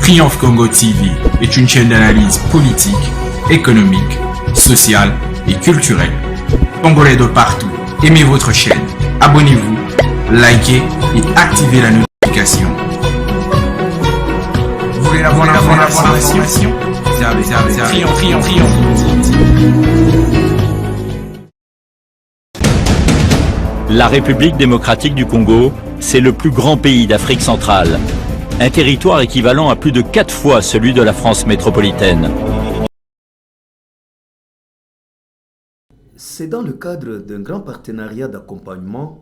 Triomphe Congo TV est une chaîne d'analyse politique, économique, sociale et culturelle. Congolais de partout, aimez votre chaîne, abonnez-vous, likez et activez la notification. Vous voulez avoir l'information? Triomphe. La République démocratique du Congo, c'est le plus grand pays d'Afrique centrale. Un territoire équivalent à plus de 4 fois celui de la France métropolitaine. C'est dans le cadre d'un grand partenariat d'accompagnement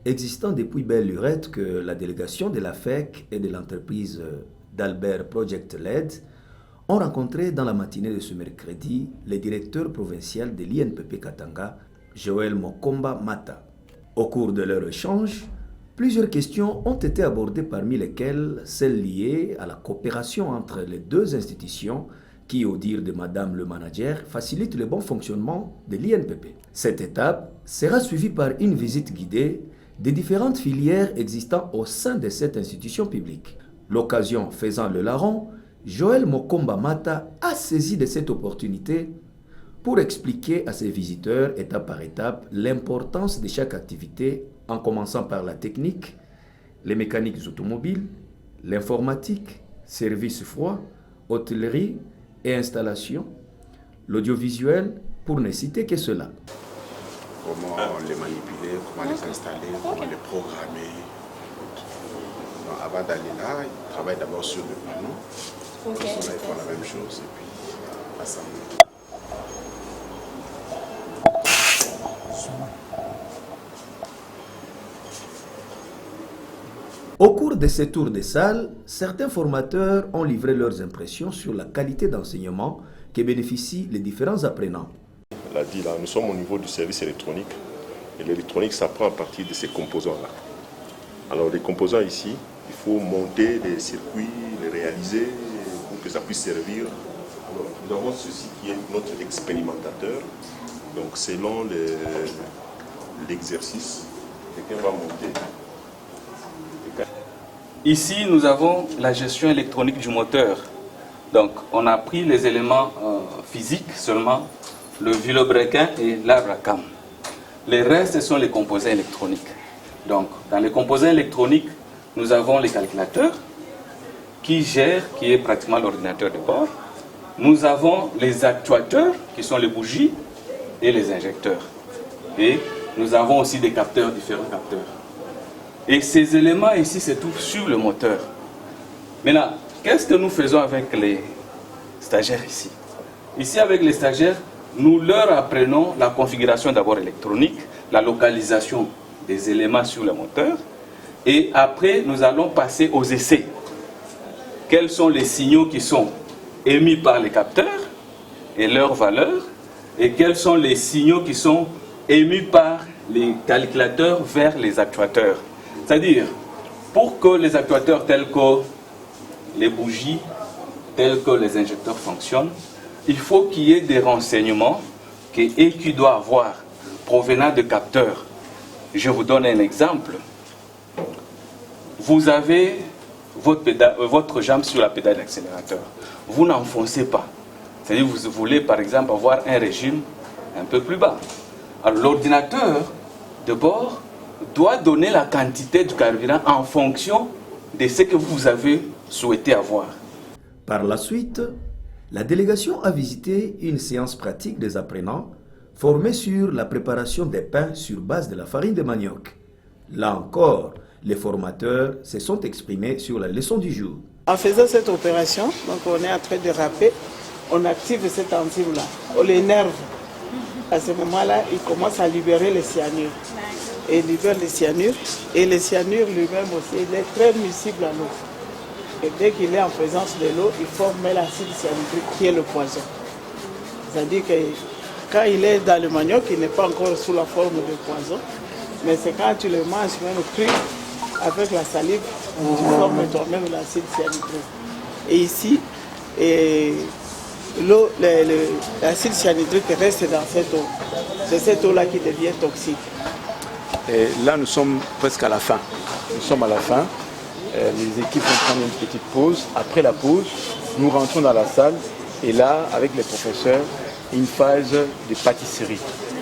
existant depuis belle lurette que la délégation de la FEC et de l'entreprise d'Albert Project LED ont rencontré dans la matinée de ce mercredi le directeur provincial de l'INPP Katanga, Joël Mokomba Mata. Au cours de leur échange, plusieurs questions ont été abordées, parmi lesquelles celles liées à la coopération entre les deux institutions qui, au dire de Madame le manager, facilite le bon fonctionnement de l'INPP. Cette étape sera suivie par une visite guidée des différentes filières existant au sein de cette institution publique. L'occasion faisant le larron, Joël Mokomba Mata a saisi de cette opportunité pour expliquer à ses visiteurs, étape par étape, l'importance de chaque activité, en commençant par la technique, les mécaniques automobiles, l'informatique, services froids, hôtellerie et installation, l'audiovisuel, pour ne citer que cela. Comment les manipuler, comment les installer, comment les programmer. Donc, avant d'aller là, ils travaillent d'abord sur le panneau. Là, ils font la même chose et puis assembler. Au cours de ces tours de salle, certains formateurs ont livré leurs impressions sur la qualité d'enseignement que bénéficient les différents apprenants. L'a dit là, nous sommes au niveau du service électronique et l'électronique s'apprend à partir de ces composants-là. Alors les composants ici, il faut monter les circuits, les réaliser pour que ça puisse servir. Alors, nous avons ceci qui est notre expérimentateur. Donc selon l'exercice, quelqu'un va monter. Ici, nous avons la gestion électronique du moteur. Donc, on a pris les éléments physiques seulement, le vilebrequin et l'arbre à cam. Les restes, ce sont les composants électroniques. Donc, dans les composants électroniques, nous avons les calculateurs qui gèrent, qui est pratiquement l'ordinateur de bord. Nous avons les actuateurs, qui sont les bougies, et les injecteurs. Et nous avons aussi des capteurs, différents capteurs. Et ces éléments ici se trouvent sur le moteur. Maintenant, qu'est-ce que nous faisons avec les stagiaires ici? Ici, avec les stagiaires, nous leur apprenons la configuration d'abord électronique, la localisation des éléments sur le moteur. Et après, nous allons passer aux essais. Quels sont les signaux qui sont émis par les capteurs et leurs valeurs? Et quels sont les signaux qui sont émis par les calculateurs vers les actuateurs? C'est-à-dire, pour que les actuateurs tels que les bougies, tels que les injecteurs fonctionnent, il faut qu'il y ait des renseignements qu'il doit avoir provenant de capteurs. Je vous donne un exemple. Vous avez votre jambe sur la pédale d'accélérateur. Vous n'enfoncez pas. C'est-à-dire, vous voulez par exemple avoir un régime un peu plus bas. Alors l'ordinateur de bord doit donner la quantité du carburant en fonction de ce que vous avez souhaité avoir. Par la suite, la délégation a visité une séance pratique des apprenants formés sur la préparation des pains sur base de la farine de manioc. Là encore, les formateurs se sont exprimés sur la leçon du jour. En faisant cette opération, donc on est en train de râper, on active cette enzyme-là, on l'énerve. À ce moment-là, il commence à libérer les cyanures. Et il libère les cyanures. Et le cyanure lui-même aussi, il est très miscible à l'eau. Et dès qu'il est en présence de l'eau, il forme l'acide cyanhydrique qui est le poison. C'est-à-dire que quand il est dans le manioc, il n'est pas encore sous la forme de poison. Mais c'est quand tu le manges même cru, avec la salive, tu formes toi-même l'acide cyanhydrique. Et ici, l'acide cyanhydrique reste dans cette eau. C'est cette eau-là qui devient toxique. Et là, nous sommes presque à la fin. Nous sommes à la fin. Les équipes vont prendre une petite pause. Après la pause, nous rentrons dans la salle et là, avec les professeurs, une phase de pâtisserie.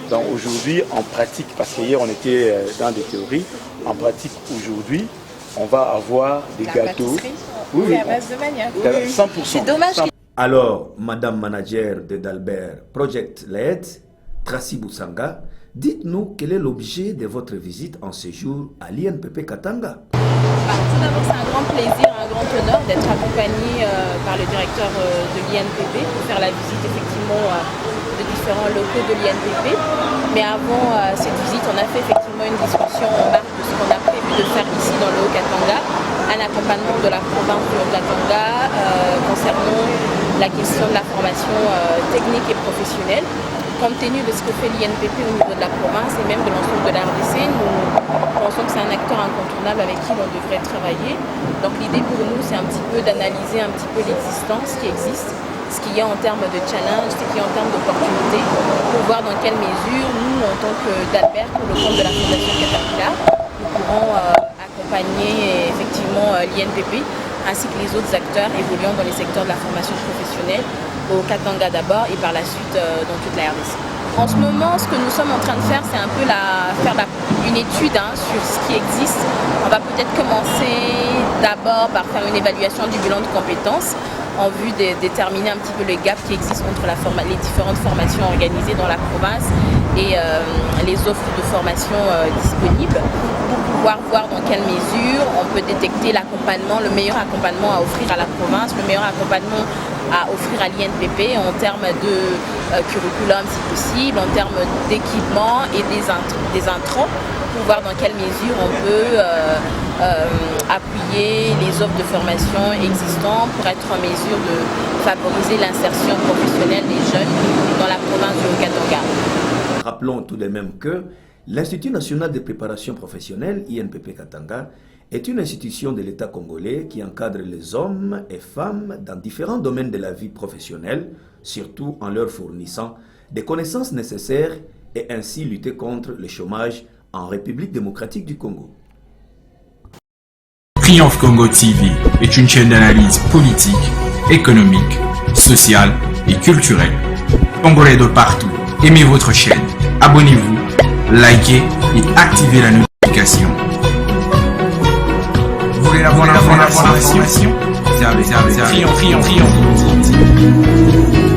Donc aujourd'hui, en pratique, parce qu'hier on était dans des théories, en pratique aujourd'hui, on va avoir des gâteaux. Oui, à base de manioc. 100%. C'est dommage. Alors, Madame Manager de Dalbert Project LED, Tracy Boussanga, dites-nous quel est l'objet de votre visite en séjour à l'INPP Katanga. Tout d'abord, c'est un grand plaisir, un grand honneur d'être accompagné par le directeur de l'INPP pour faire la visite effectivement de différents locaux de l'INPP. Mais avant cette visite, on a fait effectivement une discussion en marge de ce qu'on a prévu de faire ici dans le Haut-Katanga, un accompagnement de la province du Haut-Katanga concernant la question de la formation technique et professionnelle. Compte tenu de ce que fait l'INPP au niveau de la province et même de l'ensemble de la RDC, nous pensons que c'est un acteur incontournable avec qui l'on devrait travailler. Donc l'idée pour nous, c'est un petit peu d'analyser un petit peu l'existence, ce qui existe, ce qu'il y a en termes de challenge, ce qu'il y a en termes d'opportunités, pour voir dans quelle mesure nous, en tant que Dalbert, pour le compte de la Fondation Caterpillar, nous pourrons accompagner effectivement l'INPP ainsi que les autres acteurs évoluant dans les secteurs de la formation professionnelle, au Katanga d'abord et par la suite dans toute la RDC. En ce moment, ce que nous sommes en train de faire, c'est un peu une étude sur ce qui existe. On va peut-être commencer d'abord par faire une évaluation du bilan de compétences en vue de déterminer un petit peu les gaps qui existent entre les différentes formations organisées dans la province et les offres de formation disponibles, pour pouvoir voir dans quelle mesure on peut détecter l'accompagnement, le meilleur accompagnement à offrir à la province, le meilleur accompagnement à offrir à l'INPP en termes de curriculum si possible, en termes d'équipement et des intrants, pour voir dans quelle mesure on peut appuyer les offres de formation existantes pour être en mesure de favoriser l'insertion professionnelle des jeunes dans la province du Haut-Katanga. Rappelons tout de même que l'Institut national de préparation professionnelle, INPP Katanga, est une institution de l'État congolais qui encadre les hommes et femmes dans différents domaines de la vie professionnelle, surtout en leur fournissant des connaissances nécessaires et ainsi lutter contre le chômage en République démocratique du Congo. Triomphe Congo TV est une chaîne d'analyse politique, économique, sociale et culturelle. Congolais de partout, aimez votre chaîne, abonnez-vous, likez et activez la notification. Vous voulez avoir l'information? Triomphe Congo TV.